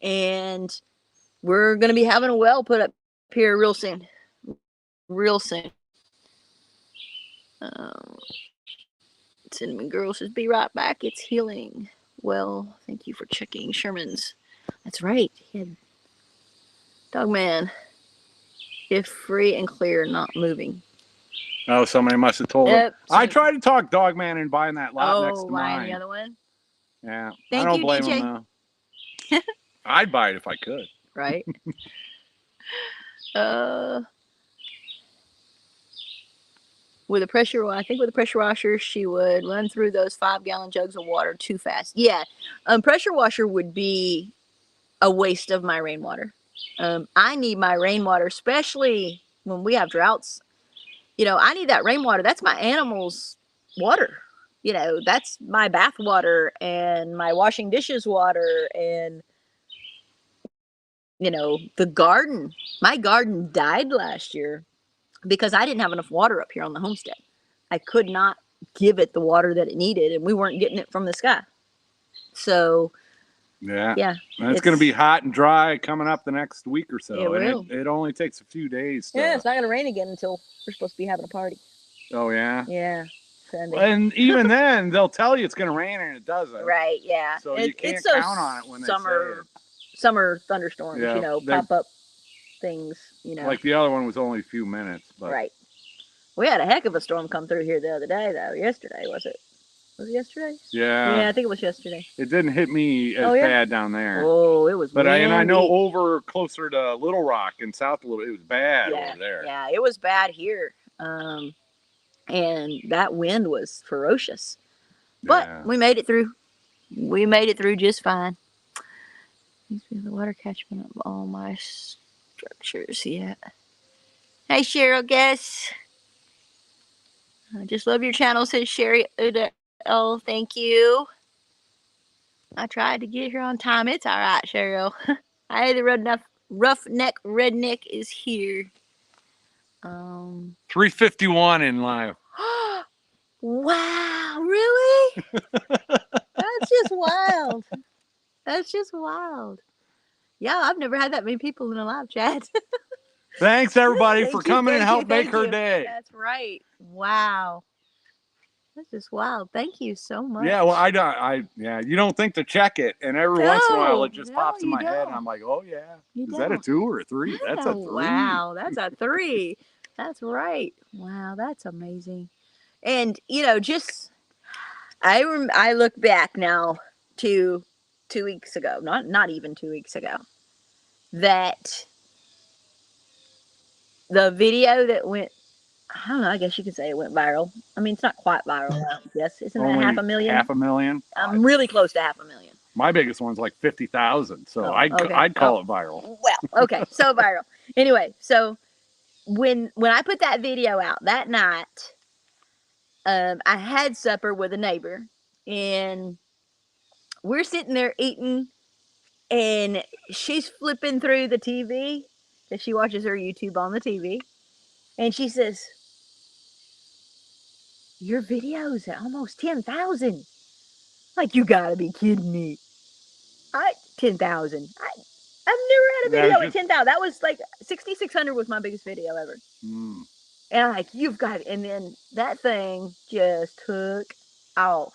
And we're going to be having a well put up here real soon. Real soon. Cinnamon Girl says, be right back. It's healing. Well, thank you for checking Sherman's. That's right. He had Dogman. If free and clear, not moving. Oh, somebody must have told Yep, him. I tried to talk Dogman into buying that lot next to buying mine. the other one? Yeah. Thank I don't you, blame DJ. him though. I'd buy it if I could. Right. With a pressure, I think with a pressure washer, she would run through those 5-gallon jugs of water too fast. Yeah, pressure washer would be a waste of my rainwater. I need my rainwater, especially when we have droughts. You know, I need that rainwater. That's my animals' water. You know, that's my bath water and my washing dishes water and, you know, the garden. My garden died last year because I didn't have enough water up here on the homestead. I could not give it the water that it needed, and we weren't getting it from the sky. So, yeah. And it's going to be hot and dry coming up the next week or so. It will. It only takes a few days. Yeah, it's not going to rain again until we're supposed to be having a party. Oh, yeah? Yeah. Sunday. And even then, they'll tell you it's going to rain and it doesn't. Right, yeah. So you can't count on it when they say it. Summer thunderstorms, you know, pop up things, you know. Like the other one was only a few minutes. But. Right. We had a heck of a storm come through here the other day, though. Yesterday, was it? Was it yesterday? Yeah. Yeah, I think it was yesterday. It didn't hit me as bad down there. Oh, it was. But I know over closer to Little Rock and south a little, it was bad over there. Yeah, it was bad here. And that wind was ferocious. But we made it through. We made it through just fine. Needs to be the water catchment of all my structures. Yeah. Hey, Cheryl, guess. I just love your channel, says Sherry. Oh, thank you. I tried to get here on time. It's all right, Cheryl. Hey, the roughneck redneck is here. 351 in live. Wow, really? That's just wild. That's just wild. Yeah, I've never had that many people in a live chat. Thanks everybody for coming and help make her day. That's right. Wow. That's just wild. Thank you so much. Yeah, well, you don't think to check it, and every once in a while it just pops in my head, and I'm like, oh yeah, is that a 2 or a 3? That's a 3. Wow, that's a 3. That's right. Wow, that's amazing. And you know, just I look back now to 2 weeks ago, not even 2 weeks ago, that the video that went, I don't know, I guess you could say it went viral. I mean, it's not quite viral. Yes, isn't that 500,000? 500,000? I'm really close to 500,000. My biggest one's like 50,000, so I'd call it viral. Well, okay, so viral. Anyway, so when I put that video out that night, I had supper with a neighbor, and we're sitting there eating, and she's flipping through the TV because she watches her YouTube on the TV, and she says, your video's at almost 10,000. Like, you gotta be kidding me. 10,000. I've never had a video at 10,000. That was like 6,600 was my biggest video ever. And I'm like, you've got it. And then that thing just took off.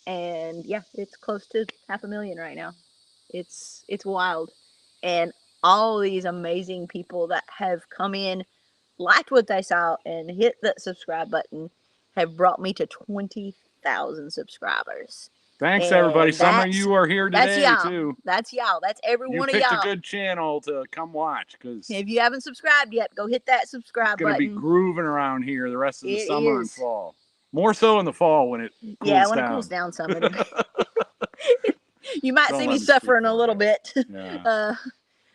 And yeah, it's close to 500,000 right now. It's wild. And all these amazing people that have come in, liked what they saw, and hit that subscribe button have brought me to 20,000 subscribers. Thanks, And everybody. Some of that's you are here that's today, y'all. too. That's y'all. That's every You one of picked a y'all. good channel to come watch because If you haven't subscribed yet, go hit that it's subscribe going to be button. grooving around here the rest of the It summer and is. fall. More so in the fall when it cools Yeah, when down. it cools down some. You might Don't see let me me speak suffering a for little you. bit Yeah.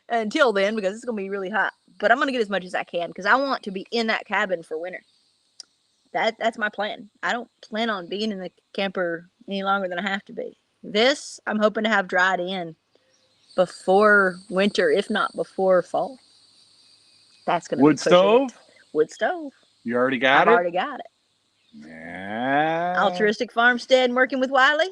until then, because it's going to be really hot. But I'm going to get as much as I can because I want to be in that cabin for winter. That's my plan. I don't plan on being in the camper any longer than I have to be. This, I'm hoping to have dried in before winter, if not before fall. That's going to be Wood stove? Wood stove. You already got I've it? already got it. Yeah. Altruistic Farmstead and working with Wiley.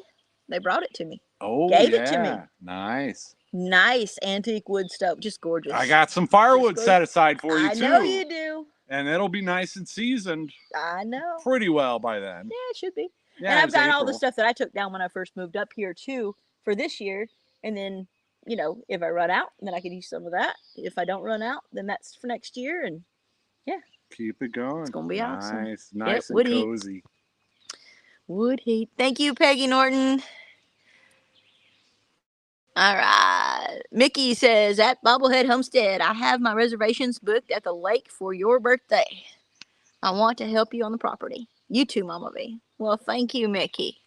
They brought it to me. Oh, Gave yeah. it to me. Nice. Nice antique wood stove. Just gorgeous. I got some firewood Just set aside for you, I too. know you do. And it'll be nice and seasoned I know. pretty well by then. Yeah, it should be. Yeah, and I've it's got all the April. stuff that I took down when I first moved up here, too, for this year. And then, you know, if I run out, then I could use some of that. If I don't run out, then that's for next year. And yeah. Keep it going. It's going to be awesome. Nice and wood cozy. Heat. Wood heat. Thank you, Peggy Norton. All right. Mickey says, at Bobblehead Homestead, I have my reservations booked at the lake for your birthday. I want to help you on the property. You too, Mama V. Well, thank you, Mickey.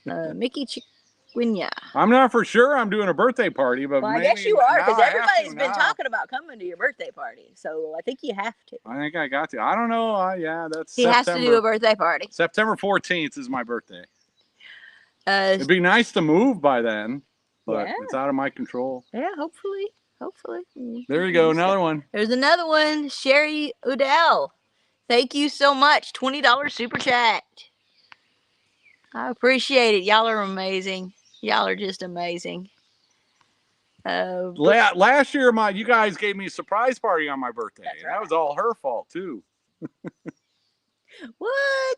Mickey Chiquinya. I'm not for sure I'm doing a birthday party, but Well, I maybe guess you are, because now I have everybody's to been now. talking about coming to your birthday party. So I think you have to. I think I got to. I don't know. Yeah, that's He September. has to do a birthday party. September 14th is my birthday. It'd be nice to move by then, but Yeah. it's out of my control. Yeah, hopefully. There you go, another one. There's another one, Sherry Udell. Thank you so much. $20 super chat. I appreciate it. Y'all are amazing. Y'all are just amazing. Last year, you guys gave me a surprise party on my birthday. That's That was all her fault too. What?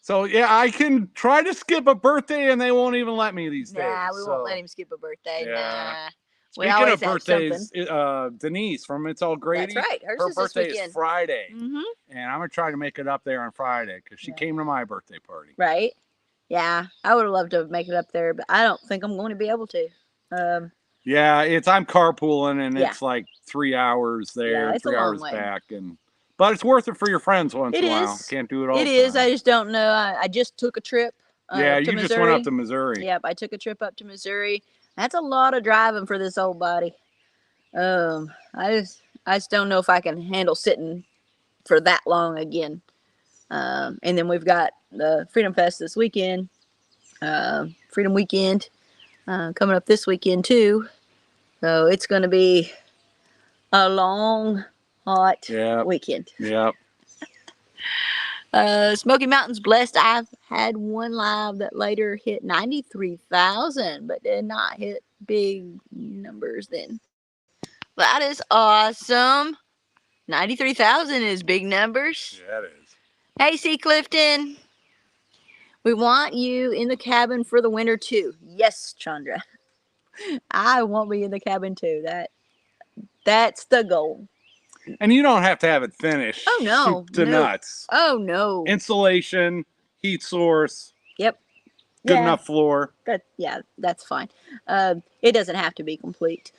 So yeah, I can try to skip a birthday, and they won't even let me these days. Nah, we won't let him skip a birthday. Yeah. Nah. Speaking of birthdays, Denise from It's All Grady. That's right. Hers her is birthday this weekend. is Friday, Mm-hmm. and I'm gonna try to make it up there on Friday because she came to my birthday party. Right. Yeah, I would have loved to make it up there, but I don't think I'm going to be able to. Yeah, I'm carpooling, and it's like 3 hours there, it's 3 a long hours way. back, but it's worth it for your friends once It in a while. is. Can't do it all. It the is. time. I just don't know. I just took a trip. Yeah, to you Missouri. just went up to Missouri. Yep, I took a trip up to Missouri. That's a lot of driving for this old body. I just don't know if I can handle sitting for that long again. And then we've got the Freedom Fest this weekend, Freedom Weekend, coming up this weekend too. So it's going to be a long, hot weekend. Yep. Smoky Mountain's blessed. I've had one live that later hit 93,000, but did not hit big numbers then. That is awesome. 93,000 is big numbers. Yeah, it is. Hey, C. Clifton. We want you in the cabin for the winter too. Yes, Chandra. I want me in the cabin too. That's the goal. And you don't have to have it finished. Oh no. Soup to nuts. Oh no. Insulation, heat source. Yep. Good enough floor. That's fine. It doesn't have to be complete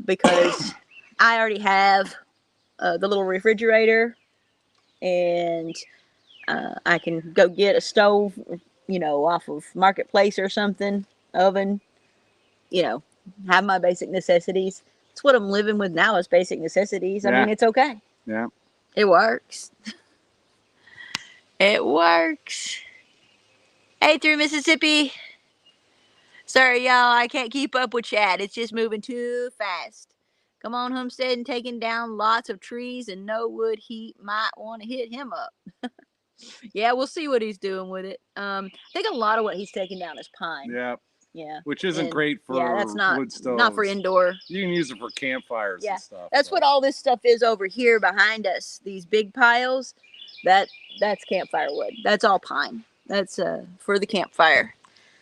because I already have the little refrigerator, and I can go get a stove, off of Marketplace or something, oven, have my basic necessities. It's what I'm living with now is basic necessities. I mean, it's okay. Yeah. It works. It works. Hey, through Mississippi. Sorry, y'all. I can't keep up with chat. It's just moving too fast. Come on, Homestead, and taking down lots of trees and no wood heat. Might want to hit him up. Yeah, we'll see what he's doing with it. I think a lot of what he's taking down is pine. Yeah. Yeah. which isn't And, great for yeah, that's not wood stoves. not for indoor. You can use it for campfires Yeah, and stuff. That's what all this stuff is over here behind us. These big piles, that's campfire wood. That's all pine. That's for the campfire.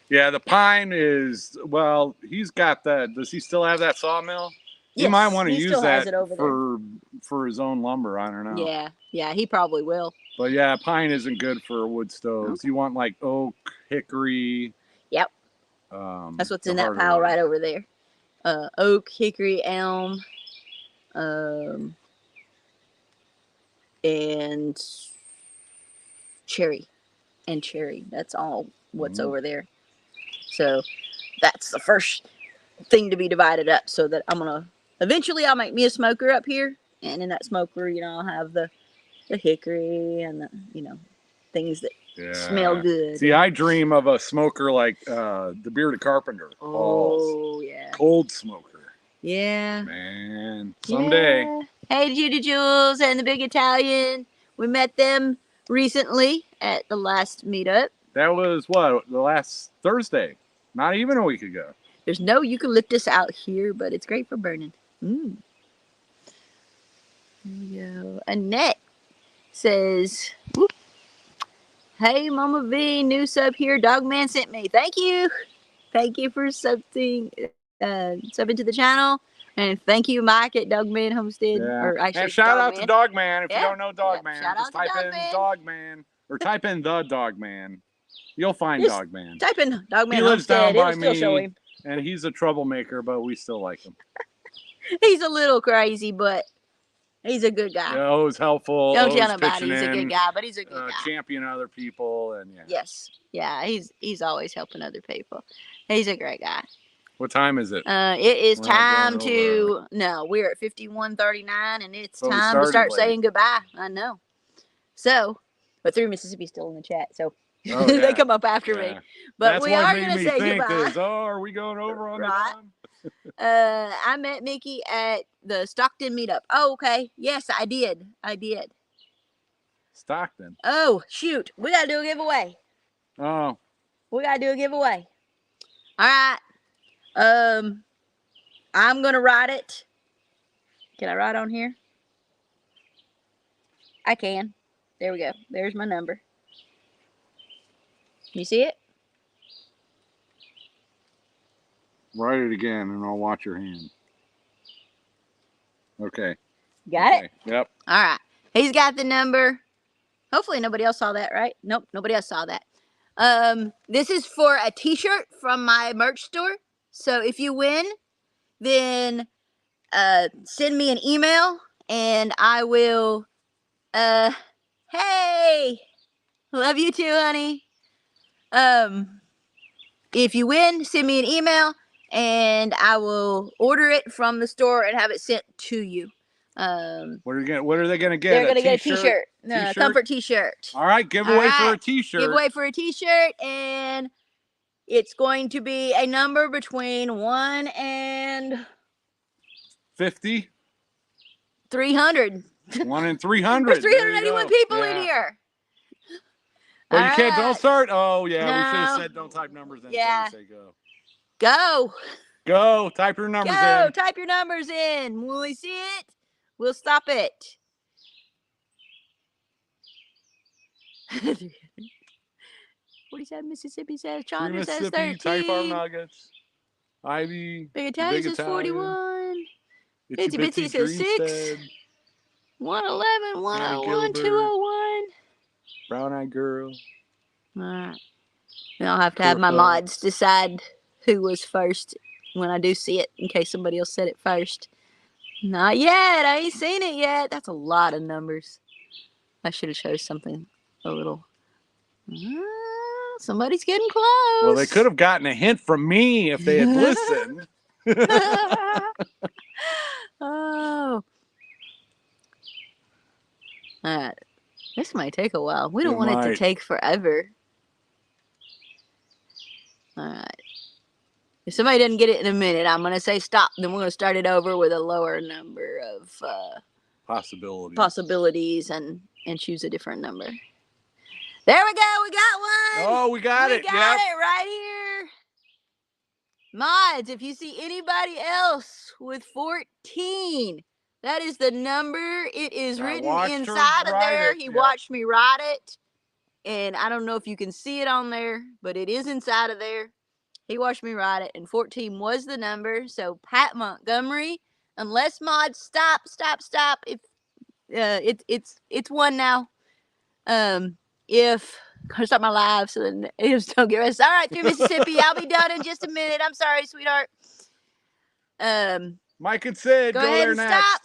Yeah, the pine is, well, he's got that. Does he still have that sawmill? He might want to he use still has that it over for his own lumber. I don't know. Yeah, he probably will. But yeah, pine isn't good for wood stoves. Okay. You want like oak, hickory. Yep. That's what's in that pile right over there. Oak, hickory, elm, and cherry. That's all what's over there. So that's the first thing to be divided up, so that eventually I'll make me a smoker up here, and in that smoker, I'll have the hickory and the things that smell good. See, I dream of a smoker like the Bearded Carpenter. Oh yeah. Cold smoker. Yeah. Man, someday. Yeah. Hey, Judy Jules and the Big Italian. We met them recently at the last meetup. That was what, the last Thursday? Not even a week ago. There's no eucalyptus out here, but it's great for burning. There we go. Annette says, whoop, "Hey, Mama V, new sub here. Dogman sent me. Thank you. Thank you for subbing to the channel. And thank you, Mike at Dogman Homestead." Yeah. Or actually, and shout out to Dogman. If you don't know Yep. Dogman, Shout just out type to in Dogman. Dogman or type in the Dogman. You'll find Just Dogman. Type in Dogman He lives Homestead. down by It'll still show me. him. And he's a troublemaker, but we still like him. He's a little crazy, but he's a good guy. Yeah, always helpful. Don't always tell nobody pitching he's a in, good guy, but he's a good guy. Champion other people, and yeah. Yes. Yeah, he's always helping other people. He's a great guy. What time is it? It is We're not time going to no, we're at 51:39 and it's So we time to started start late. saying goodbye. I know. So, but Through Mississippi's still in the chat, so Oh, they yeah. come up after me. Yeah. But That's we what are made gonna me say think goodbye. is, are we going over on Right. the time? I met Mickey at the Stockton meetup. Oh, okay. Yes, I did. Stockton. Oh, shoot. We gotta do a giveaway. Oh, All right. I'm gonna write it. Can I write on here? I can. There we go. There's my number. You see it? write it again, and I'll watch your hand. Okay. Got it? Yep. All right. He's got the number. Hopefully nobody else saw that, right? Nope, nobody else saw that. This is for a t-shirt from my merch store. So if you win, then send me an email and I will hey, love you too, honey. If you win, send me an email and I will order it from the store and have it sent to you. What are they gonna get? They're gonna get a t-shirt, T-shirt? comfort t-shirt. All right, giveaway All for a right, t-shirt. Giveaway for a t-shirt, and it's going to be a number between 1 and 50. 300. 1 in 300. There's 381 people in here. Well, All you can't. Don't right. start. Oh yeah, we should have No. said don't type numbers in. Yeah. So you say go. Go. Go. Type your numbers Go. in. Type your numbers in. When we see it, we'll stop it. 47 Mississippi says. Chandra says Mississippi, 13. Tight Farm Nuggets. Ivy. Big Italian says Italian. 41. Itsy Bitsy Bitsy says 6. Dreamstead, 111, 101, Gilbert. 201. Brown Eyed Girl. All right. Then I'll have to have my mods decide who was first when I do see it, in case somebody else said it first. Not yet. I ain't seen it yet. That's a lot of numbers. I should have chose something a little. Somebody's getting close. Well, they could have gotten a hint from me if they had listened. Oh. All right. This might take a while. We don't It want it to might. take forever. All right. If somebody doesn't get it in a minute, I'm going to say stop. Then we're going to start it over with a lower number of Possibility. possibilities and choose a different number. There we go. We got one. Oh, we got it. We got Yep. it right here. Mods, if you see anybody else with 14, that is the number. It is I written watched her inside of ride there. it, He yep. watched me ride it. And I don't know if you can see it on there, but it is inside of there. He watched me ride it, and 14 was the number. So Pat Montgomery, unless mods stop. If it's one now. If I start my live, so then it just don't get rest. All right, through Mississippi. I'll be done in just a minute. I'm sorry, sweetheart. Mike and Sid, Go go ahead there and next. stop.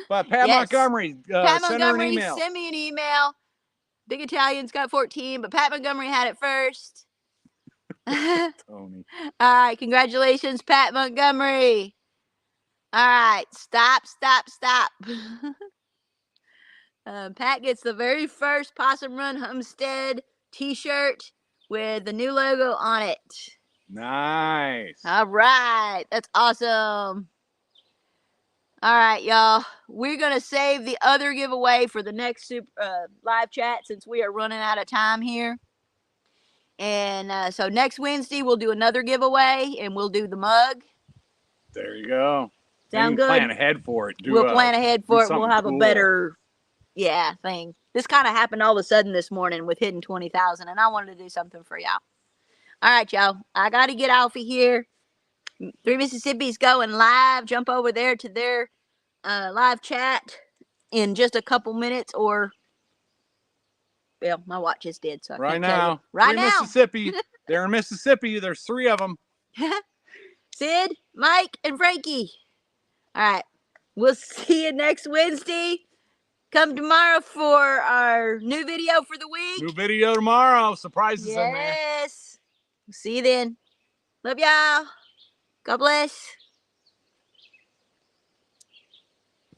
But Pat Yes. Montgomery, Pat send her an Montgomery, email. send me an email. Big Italian's got 14, but Pat Montgomery had it first. Tony. All right, congratulations, Pat Montgomery. All right, stop. Pat gets the very first Possum Run Homestead t-shirt with the new logo on it. Nice. All right, that's awesome. All right, y'all. We're going to save the other giveaway for the next live chat since we are running out of time here. And so next Wednesday, we'll do another giveaway, and we'll do the mug. There you go. Sound good? Plan ahead for it. We'll plan ahead for it. We'll something have cool. a better, thing. This kind of happened all of a sudden this morning with hitting 20,000, and I wanted to do something for y'all. All right, y'all. I got to get off of here. Three Mississippi's going live. Jump over there to their live chat in just a couple minutes, or well, my watch is dead, so I right can't now. tell you. Right Three now, Mississippi. They're in Mississippi. There's 3 of them. Sid, Mike, and Frankie. All right, we'll see you next Wednesday. Come tomorrow for our new video for the week. New video tomorrow. Surprises in there. Yes. See you then. Love y'all. God bless.